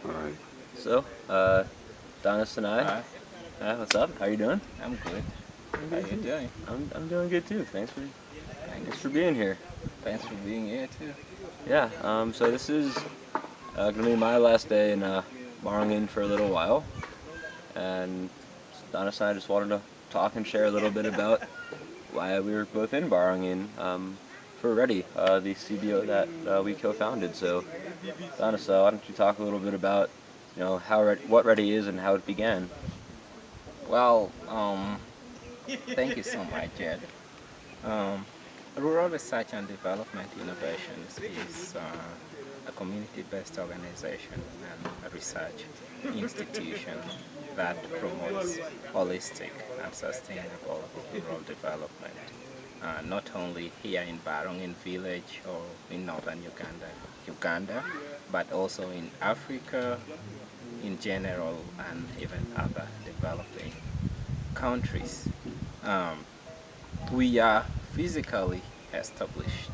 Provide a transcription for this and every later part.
Alright. So, Donis and I, Hi, what's up? How you doing? I'm good. I'm How good you too. doing? I'm doing good too. Thanks Thanks. for being here. Thanks for being here too. Yeah. So this is gonna be my last day in Barngin for a little while, and Donis and I just wanted to talk and share a little bit about why we were both in Barngin for RREADI, the CBO that we co-founded. So, Donis, why don't you talk a little bit about what RREADI is and how it began? Well, thank you so much, Jed. Um, Rural Research and Development Innovations is a community-based organization and a research institution that promotes holistic and sustainable rural development, not only here in Barongin village or in northern Uganda, but also in Africa in general and even other developing countries. Um, we are physically established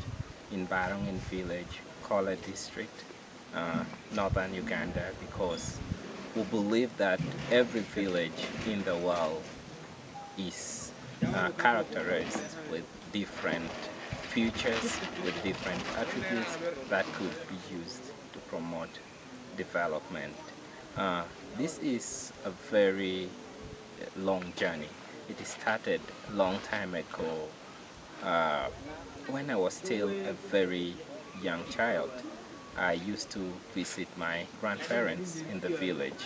in Barongin village, Kole District, northern Uganda, because we believe that every village in the world is characterized with different features, with different attributes that could be used to promote development. Uh, this is a very long journey. It started a long time ago uh, when I was still a very young child. I used to visit my grandparents in the village,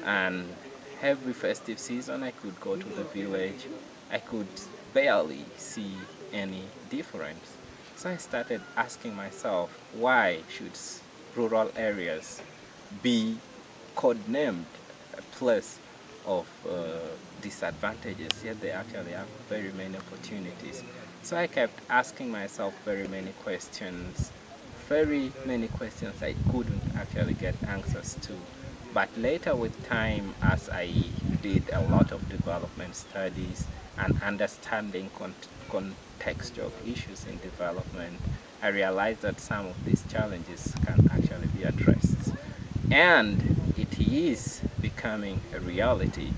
and every festive season I could go to the village. I could barely see any difference. So I started asking myself, why should rural areas be codenamed a place of disadvantages, yet they actually have very many opportunities? So I kept asking myself very many questions I couldn't actually get answers to. But later with time, as I did a lot of development studies and understanding contextual issues in development, I realized that some of these challenges can actually be addressed. And it is becoming a reality.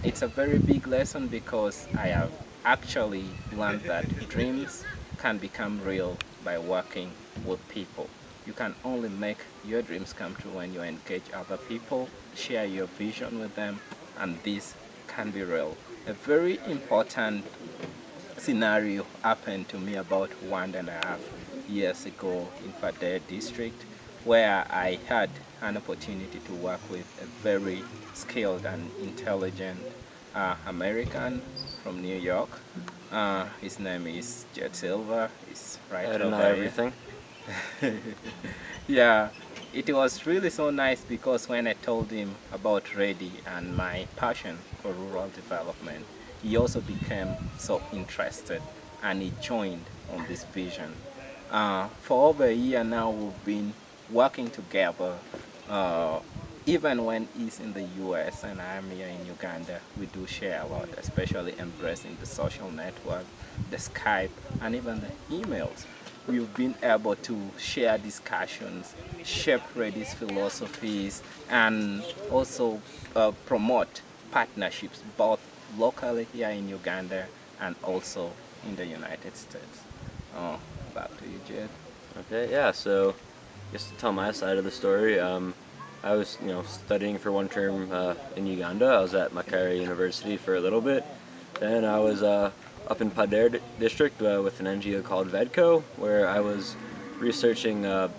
It's a very big lesson because I have actually learned that dreams can become real by working with people. You can only make your dreams come true when you engage other people, share your vision with them, and this can be real. A very important scenario happened to me about 1.5 years ago in Kole District, where I had an opportunity to work with a very skilled and intelligent American from New York. His name is Jed Silver. He's I right didn't know over here. everything. Yeah, it was really so nice because when I told him about RREADI and my passion for rural development, he also became so interested and he joined on this vision. For over a year now, we've been working together. Uh, Even when he's in the US and I'm here in Uganda, we do share a lot, especially embracing the social network, the Skype, and even the emails. We've been able to share discussions, shape Reddy's philosophies, and also promote partnerships both locally here in Uganda and also in the United States. Oh, back to you, Jed. Okay, yeah. So, just to tell my side of the story, I was, studying for one term in Uganda. I was at Makerere University for a little bit. Then I was up in District with an NGO called VEDCO, where I was researching the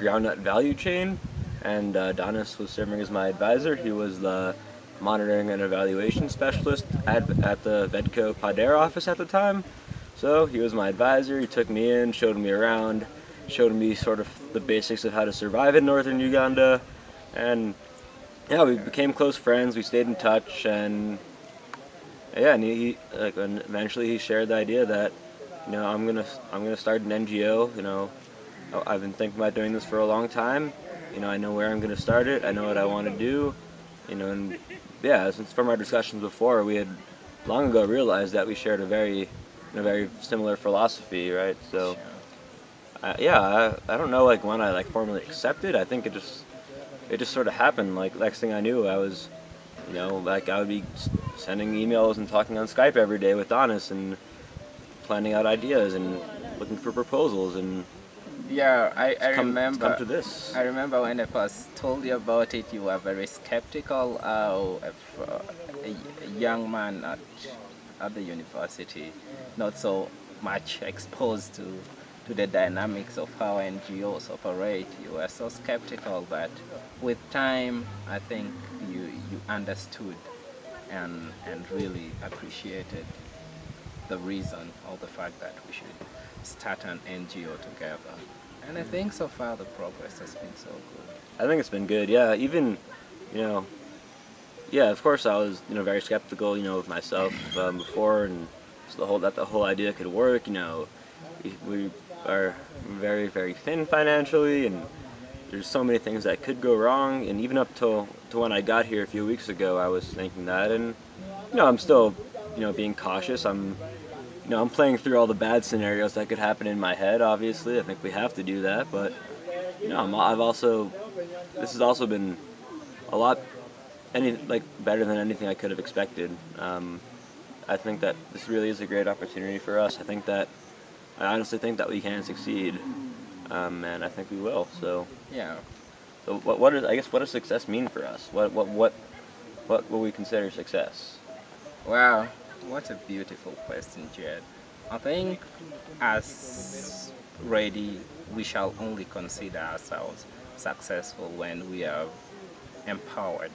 groundnut value chain, and Donis was serving as my advisor. He was the monitoring and evaluation specialist at the VEDCO Padere office at the time. So he was my advisor. He took me in, showed me around, showed me sort of the basics of how to survive in northern Uganda, and yeah, we became close friends. We stayed in touch, and yeah, and and eventually he shared the idea that I'm gonna start an NGO. I've been thinking about doing this for a long time. I know where I'm gonna start it. I know what I want to do. And yeah, since from our discussions before, we had long ago realized that we shared a very similar philosophy, right? So Sure. yeah, I don't know like when I like formally accepted. I think it it just sort of happened. Like next thing I knew, I was, like I would be sending emails and talking on Skype every day with Donis and planning out ideas and looking for proposals, and Yeah, it's come to this. I remember when I first told you about it, you were very skeptical. If, a young man at the university, not so much exposed to the dynamics of how NGOs operate, you were so skeptical. But with time, I think you understood and really appreciated the reason or the fact that we should start an NGO together. And I think so far the progress has been so good. I think it's been good. Yeah, even, you know, yeah. Of course, I was, very skeptical, of myself before, and so the whole idea could work. We are very, very thin financially, and there's so many things that could go wrong. And even up to when I got here a few weeks ago, I was thinking that, and I'm still, being cautious. I'm playing through all the bad scenarios that could happen in my head. Obviously, I think we have to do that, but I've also this has also been a lot better than anything I could have expected. I think that this really is a great opportunity for us. I honestly think that we can succeed, and I think we will. So, Yeah. so what does success mean for us? What will we consider success? Wow, what a beautiful question, Jed. I think as ready, we shall only consider ourselves successful when we have empowered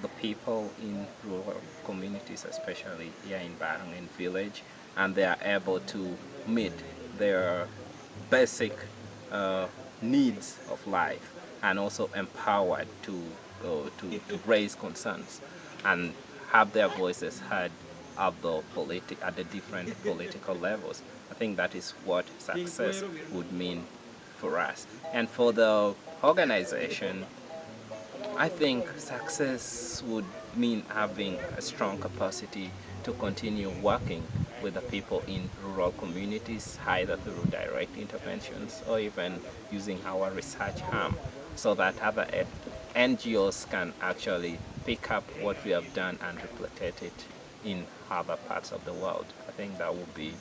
the people in rural communities, especially here in Barangin village, and they are able to meet their basic uh, needs of life, and also empowered to raise concerns and have their voices heard at the different political levels. I think that is what success would mean for us. And for the organization, I think success would mean having a strong capacity to continue working with the people in rural communities, either through direct interventions or even using our research arm, so that other NGOs can actually pick up what we have done and replicate it in other parts of the world. I think that would mean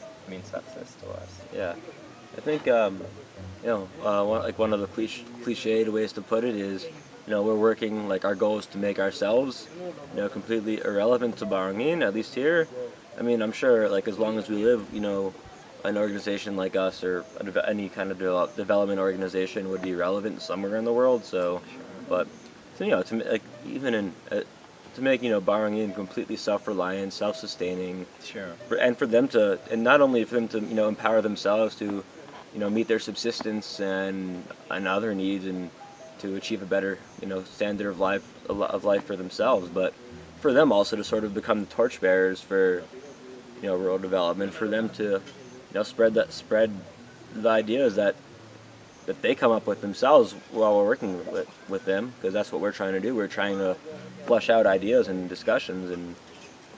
success to us. Yeah, I think one of the cliched ways to put it is, we're working, like, our goal is to make ourselves, completely irrelevant to Barangin, at least here. I mean, I'm sure, like, as long as we live, an organization like us or any kind of development organization would be relevant somewhere in the world. So, but so, to make Barangin completely self-reliant, self-sustaining, Sure. and for them to, and not only for them to empower themselves to meet their subsistence and other needs, and to achieve a better standard of life for themselves, but for them also to sort of become the torchbearers for rural development, for them to spread the ideas that they come up with themselves while we're working with them, because that's what we're trying to do. We're trying to flesh out ideas and discussions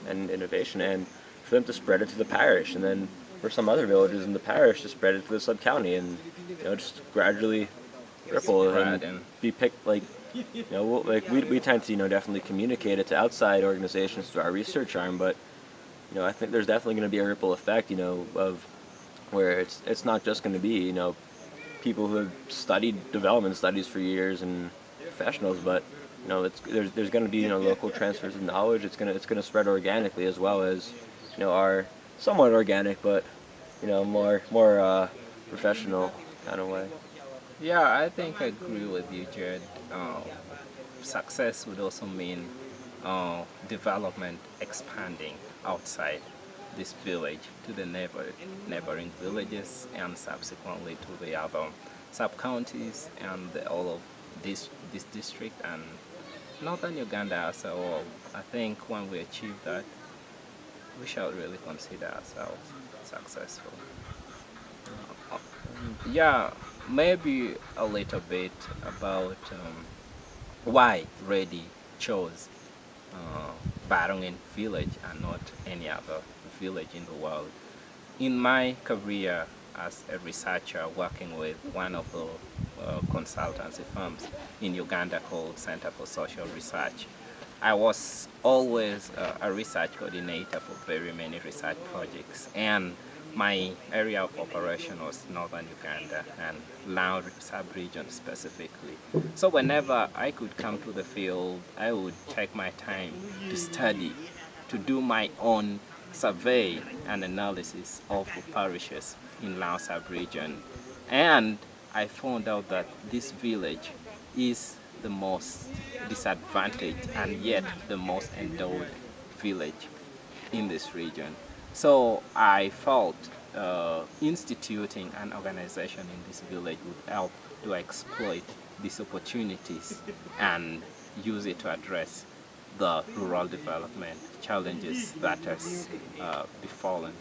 and innovation, and for them to spread it to the parish, and then for some other villages in the parish to spread it to the sub-county, and just gradually ripple and be picked. Like, we tend to definitely communicate it to outside organizations through our research arm, but I think there's definitely going to be a ripple effect, of where it's not just going to be people who have studied development studies for years and professionals, but there's going to be local transfers of knowledge. It's gonna spread organically, as well as our somewhat organic, but more professional kind of way. Yeah, I think I agree with you, Jared. Success would also mean development expanding outside this village to the neighboring villages, and subsequently to the other sub-counties and all of this district and northern Uganda as a whole. I think when we achieve that, we shall really consider ourselves successful. Yeah, maybe a little bit about why RREADI chose uh, Barongin village and not any other village in the world. In my career as a researcher working with one of the consultancy firms in Uganda called Center for Social Research. I was always a research coordinator for very many research projects, and my area of operation was northern Uganda and Lao sub-region specifically. So whenever I could come to the field, I would take my time to study, to do my own survey and analysis of the parishes in Lao sub-region. And I found out that this village is the most disadvantaged and yet the most endowed village in this region. So I felt instituting an organization in this village would help to exploit these opportunities and use it to address the rural development challenges that has befallen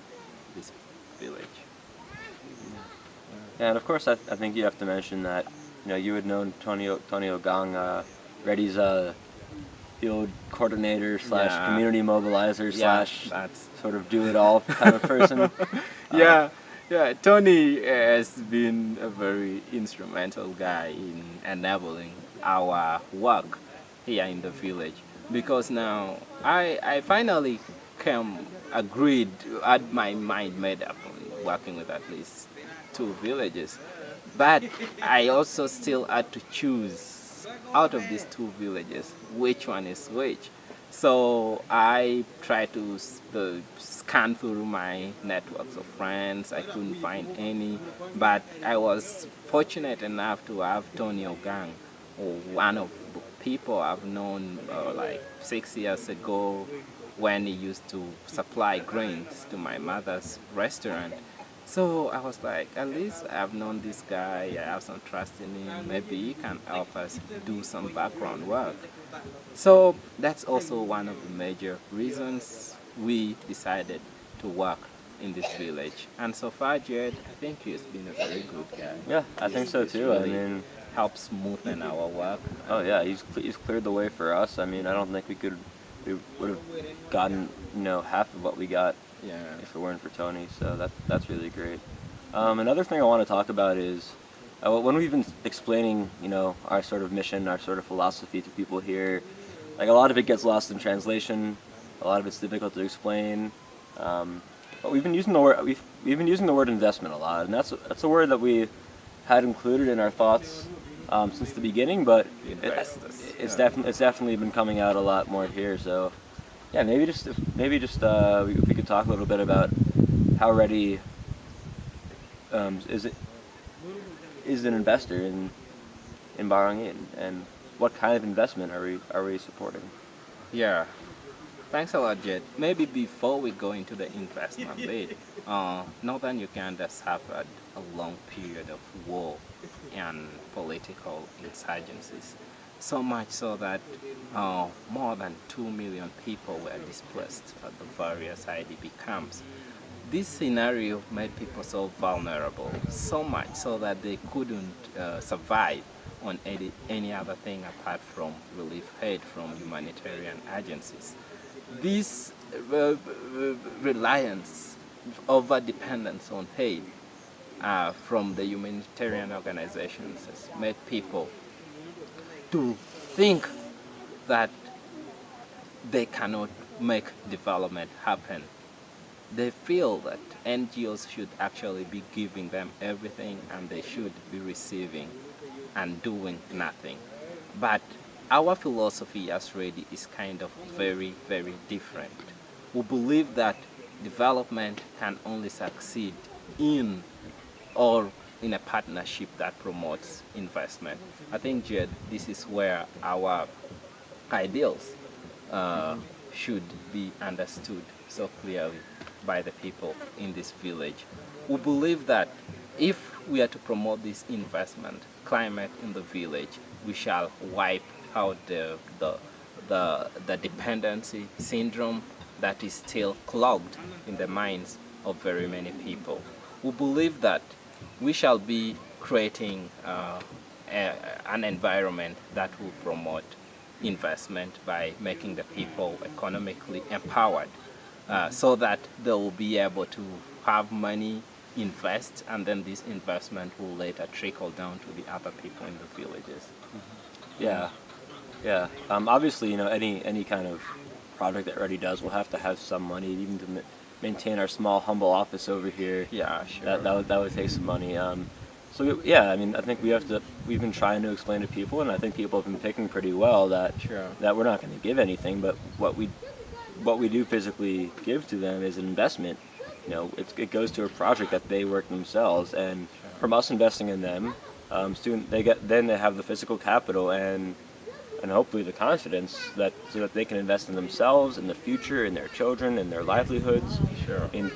this village. Yeah, and of course, I think you have to mention that you had known Tony Ogang, RREADI's field coordinator slash Yeah. community mobilizer Yeah, slash that's sort of do it all kind of person. yeah, yeah. Tony has been a very instrumental guy in enabling our work here in the village because now I finally came agreed, had my mind made up on working with at least two villages, but I also still had to choose out of these two villages which one is which. So I tried to scan through my networks of friends. I couldn't find any, but I was fortunate enough to have Tony Ogang, or one of the people I've known like 6 years ago when he used to supply grains to my mother's restaurant. So I was like, at least I've known this guy, I have some trust in him, maybe he can help us do some background work. So that's also one of the major reasons we decided to work in this village. And so far, Jed, I think he's been a very good guy. Yeah, I think so He's too. I really mean, helps smoothen our work. oh yeah, he's cleared the way for us. I mean, I don't think we would have gotten half of what we got Yeah. if it weren't for Tony. So that's really great. Another thing I want to talk about is when we've been explaining our sort of mission, our sort of philosophy to people here. Like a lot of it gets lost in translation. A lot of it's difficult to explain. But we've been using the word we've been using the word investment a lot, and that's a word that we had included in our thoughts since the beginning. But it's definitely been coming out a lot more here. So yeah, maybe just if we could talk a little bit about how ready is an investor in Barangin, and what kind of investment are we supporting? Yeah. Thanks a lot, Jed. Maybe before we go into the investment bit, Northern Uganda suffered a long period of war and political insurgencies. So much so that more than 2 million people were displaced at the various IDP camps. This scenario made people so vulnerable, so much so that they couldn't survive on any other thing apart from relief aid from humanitarian agencies. This reliance, over dependence on aid from the humanitarian organizations has made people to think that they cannot make development happen. They feel that NGOs should actually be giving them everything and they should be receiving and doing nothing. But our philosophy as RREADI is kind of very, very different. We believe that development can only succeed in or in a partnership that promotes investment. I think, Jed, this is where our ideals uh, should be understood so clearly by the people in this village. We believe that if we are to promote this investment climate in the village, we shall wipe out the dependency syndrome that is still clogged in the minds of very many people. We believe that we shall be creating an environment that will promote investment by making the people economically empowered so that they will be able to have money invest, and then this investment will later trickle down to the other people in the villages. Yeah, yeah. Obviously, any kind of project that RREADI does will have to have some money, even to maintain our small, humble office over here. Yeah, sure. That would take some money. So yeah, I mean, I think we've been trying to explain to people, and I think people have been picking pretty well that Sure. that we're not going to give anything, but what we do physically give to them is an investment. It goes to a project that they work themselves, and from us investing in them, they have the physical capital and hopefully the confidence so that they can invest in themselves, in the future, in their children, in their livelihoods. Sure. In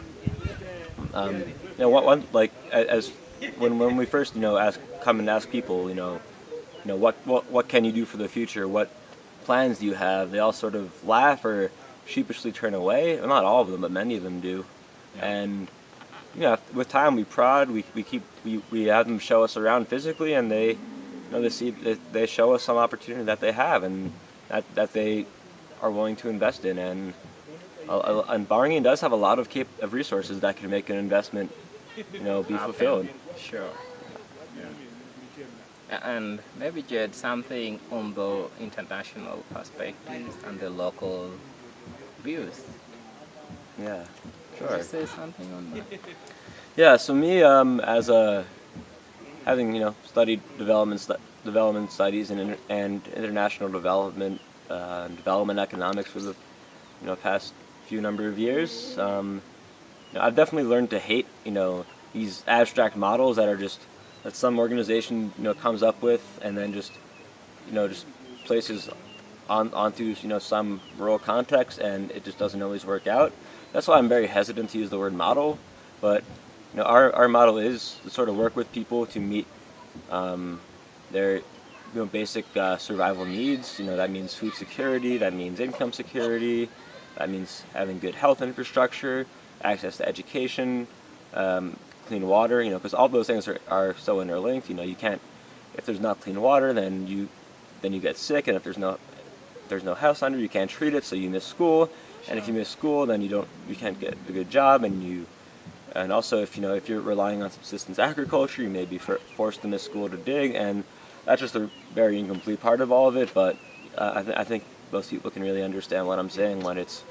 what one like as when we first come and ask people what can you do for the future, what plans do you have, they all sort of laugh or sheepishly turn away. Well, not all of them, but many of them do. Yeah. And with time we prod, we have them show us around physically, and they show us some opportunity that they have and that they are willing to invest in. And Bahrain does have a lot of resources that can make an investment be fulfilled. Sure. And maybe Jed, something on the international perspectives and the local views. Yeah, Could sure. you say something on that? Yeah, so me, as a having studied development studies and international development and development economics for the past few number of years, I've definitely learned to hate these abstract models that some organization comes up with and then just places onto some rural context, and it just doesn't always work out. That's why I'm very hesitant to use the word model, but our model is to sort of work with people to meet their basic survival needs. That means food security, that means income security, that means having good health infrastructure, access to education, clean water. Because all those things are so interlinked. You can't, if there's not clean water, then you get sick, and if there's no house under, you can't treat it, so you miss school. And if you miss school, then you can't get a good job, and also if you're relying on subsistence agriculture, you may be forced to miss school to dig, and that's just a very incomplete part of all of it. But I think most people can really understand what I'm saying when it's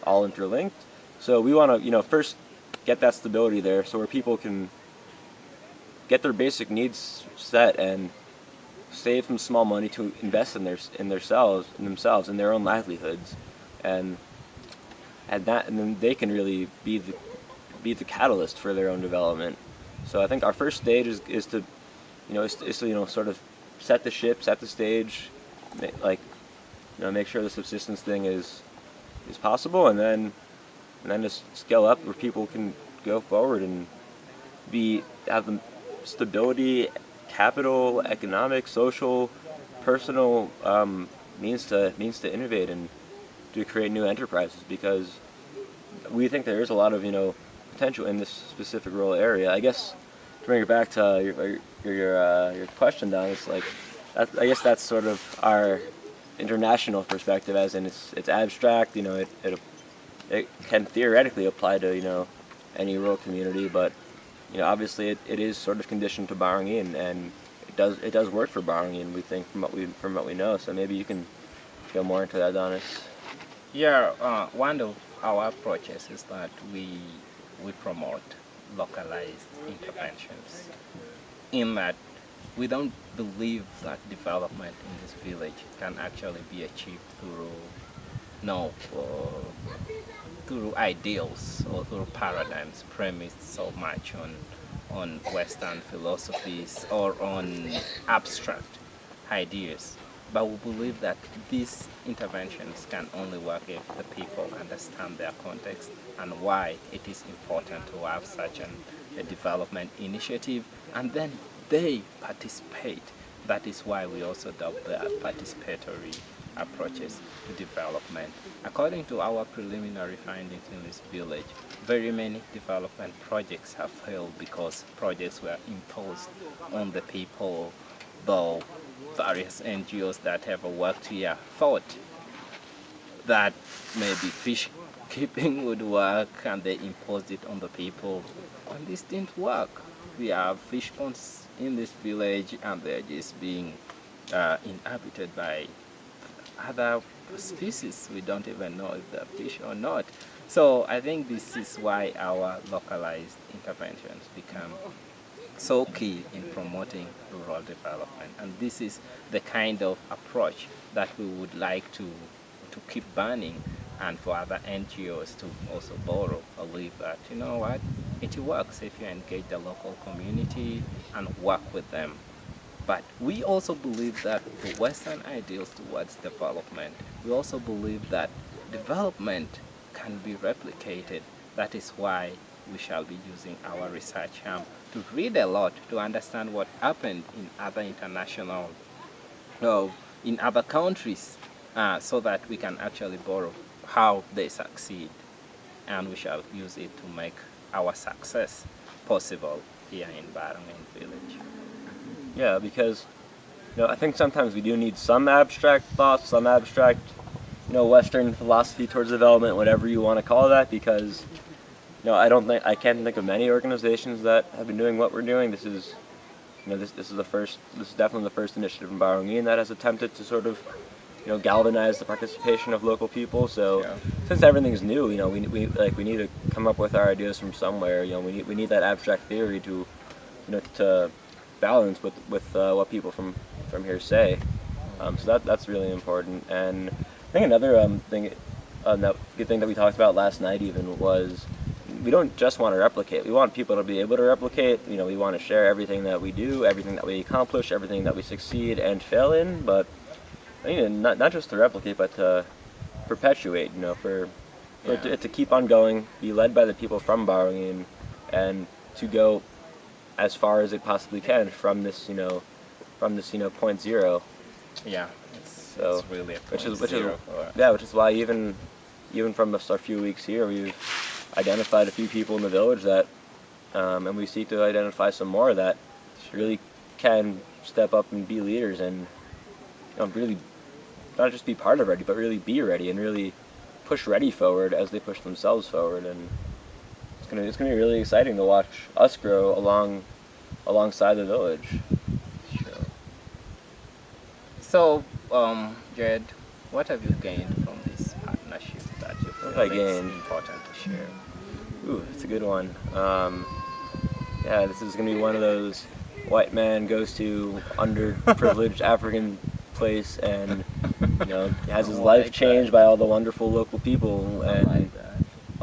all interlinked. So we want to first get that stability there, so where people can get their basic needs set and save some small money to invest in themselves, in their own livelihoods, and then they can really be the catalyst for their own development. So I think our first stage is to sort of set the ship, set the stage, make sure the subsistence thing is possible, and then just scale up where people can go forward and have the stability, capital, economic, social, personal means to innovate and to create new enterprises, because we think there is a lot of potential in this specific rural area. I guess to bring it back to your question, Don, it's like I guess that's sort of our international perspective, as in it's abstract. It can theoretically apply to any rural community, but obviously it is sort of conditioned to Bahrain, and it does work for Bahrain, we think, from what we know. So maybe you can go more into that, Adonis. Yeah, one of our approaches is that we promote localized interventions, in that we don't believe that development in this village can actually be achieved through ideals or through paradigms premised so much on Western philosophies or on abstract ideas. But we believe that these interventions can only work if the people understand their context and why it is important to have such a development initiative, and then they participate. That is why we also adopt the participatory approaches to development. According to our preliminary findings in this village, very many development projects have failed because projects were imposed on the people, though various NGOs that have worked here thought that maybe fish housekeeping would work, and they imposed it on the people. And this didn't work. We have fish ponds in this village, and they're just being inhabited by other species. We don't even know if they're fish or not. So I think this is why our localized interventions become so key in promoting rural development. And this is the kind of approach that we would like to keep burning, and for other NGOs to also borrow. Believe that, you know what, it works if you engage the local community and work with them. But we also believe that the Western ideals towards development, we also believe that development can be replicated. That is why we shall be using our research arm to read a lot, to understand what happened in other international, in other countries, so that we can actually borrow how they succeed, and we shall use it to make our success possible here in Barangay Village. Yeah, because I think sometimes we do need some abstract thoughts, some abstract Western philosophy towards development, whatever you want to call that, because I can't think of many organizations that have been doing what we're doing. This is definitely the first initiative in Barangay that has attempted to sort of galvanize the participation of local people. So Yeah. since everything's new, we need to come up with our ideas from somewhere. We need that abstract theory to to balance with what people from here say. So that's really important. And I think another good thing that we talked about last night even was we don't just want to replicate. We want people to be able to replicate. We want to share everything that we do, everything that we accomplish, everything that we succeed and fail in. But not just to replicate, but to perpetuate. For it to keep on going, be led by the people from Barangay, and to go as far as it possibly can from this point zero. Yeah, So it's really a which is point zero which is why even from our few weeks here, we've identified a few people in the village that, and we seek to identify some more that really can step up and be leaders and really not just be part of RREADI, but really be ready and really push RREADI forward as they push themselves forward. And it's gonna be really exciting to watch us grow alongside the village. Sure. So, Jared, what have you gained from this partnership that you feel What have I it's gained? important to share? Ooh, that's a good one. Yeah, this is gonna be one of those white man goes to underprivileged African place and has his life changed by all the wonderful local people and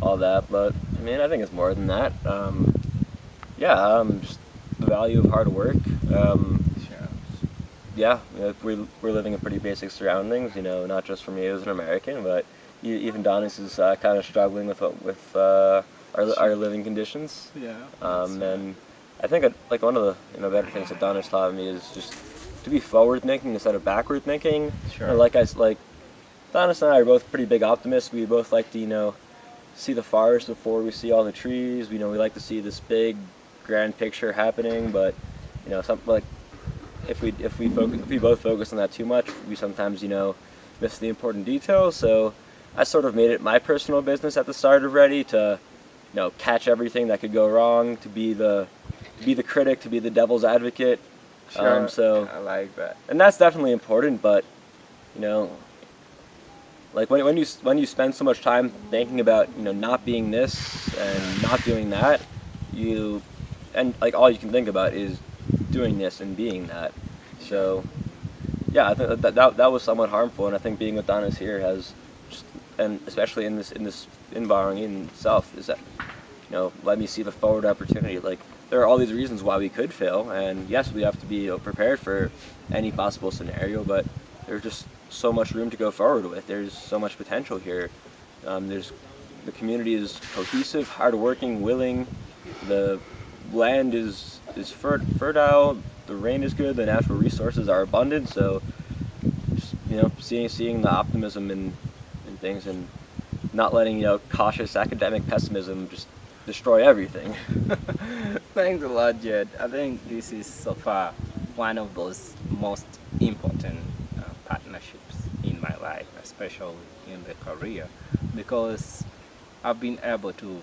all that. But I mean, I think it's more than that. Just the value of hard work. Sure. Yeah, we're living in pretty basic surroundings. Not just for me as an American, but even Donis is kind of struggling with our living conditions. Yeah. And I think like one of the better things that Donis taught me is just to be forward thinking instead of backward thinking. Sure. Like Donis and I are both pretty big optimists. We both like to see the forest before we see all the trees. We like to see this big grand picture happening, but something like if we both focus on that too much, we sometimes miss the important details. So I sort of made it my personal business at the start of RREADI to catch everything that could go wrong, to be the critic, to be the devil's advocate. Sure. So I like that. and that's definitely important, but like when you spend so much time thinking about not being this and not doing that, and like all you can think about is doing this and being that. So yeah, I think that was somewhat harmful, and I think being with Donis here has and especially in Barangay in itself, is that let me see the forward opportunity. Like there are all these reasons why we could fail, and yes, we have to be prepared for any possible scenario, but there's just so much room to go forward with. There's so much potential here. The community is cohesive, hardworking, willing. The land is fertile. The rain is good. The natural resources are abundant. So, just, seeing the optimism in things and not letting cautious academic pessimism just destroy everything. Thanks a lot, Jed. I think this is so far one of those most important partnerships in my life, especially in the career, because I've been able to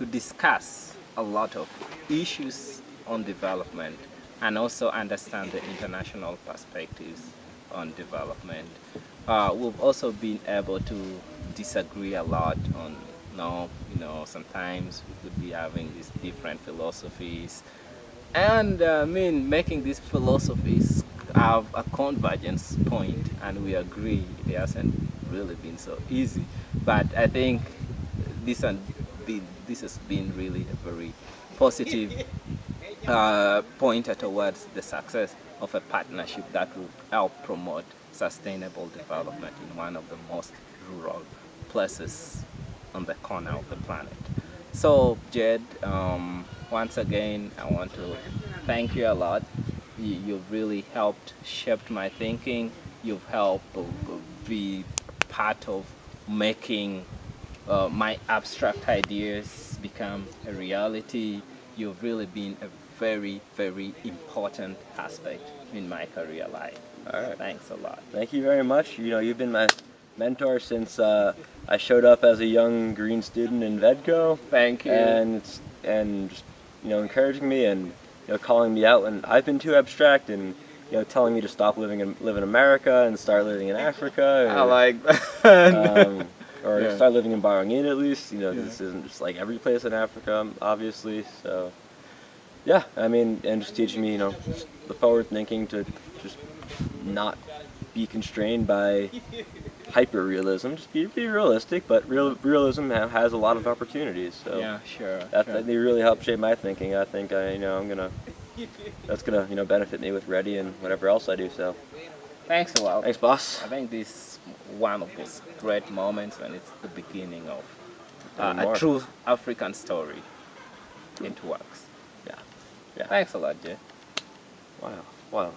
discuss a lot of issues on development and also understand the international perspectives on development. We've also been able to disagree a lot on, sometimes we could be having these different philosophies, and I mean, making these philosophies have a convergence point and we agree. It hasn't really been so easy, but I think this and this has been really a very positive pointer towards the success of a partnership that will help promote sustainable development in one of the most rural places on the corner of the planet. So, Jed, once again, I want to thank you a lot. You've really helped shape my thinking. You've helped be part of making my abstract ideas become a reality. You've really been a very, very important aspect in my career life. All right. Thanks a lot. Thank you very much. You've been my mentor since I showed up as a young green student in Vedco. Thank you. And just encouraging me and calling me out when I've been too abstract and telling me to stop live in America and start living in Africa. I like that. Or Yeah. start living in Barangay at least. Yeah. This isn't just like every place in Africa, obviously. So yeah, I mean, and just teaching me just the forward thinking to just not be constrained by hyper realism. Just be realistic, but realism has a lot of opportunities. So Yeah, sure. they really help shape my thinking. I think that's gonna benefit me with RREADI and whatever else I do. So Thanks a lot. thanks, boss. I think this is one of those great moments when it's the beginning of And a more. true African story. It works. Yeah, yeah. Thanks a lot, Jay. Wow, wow.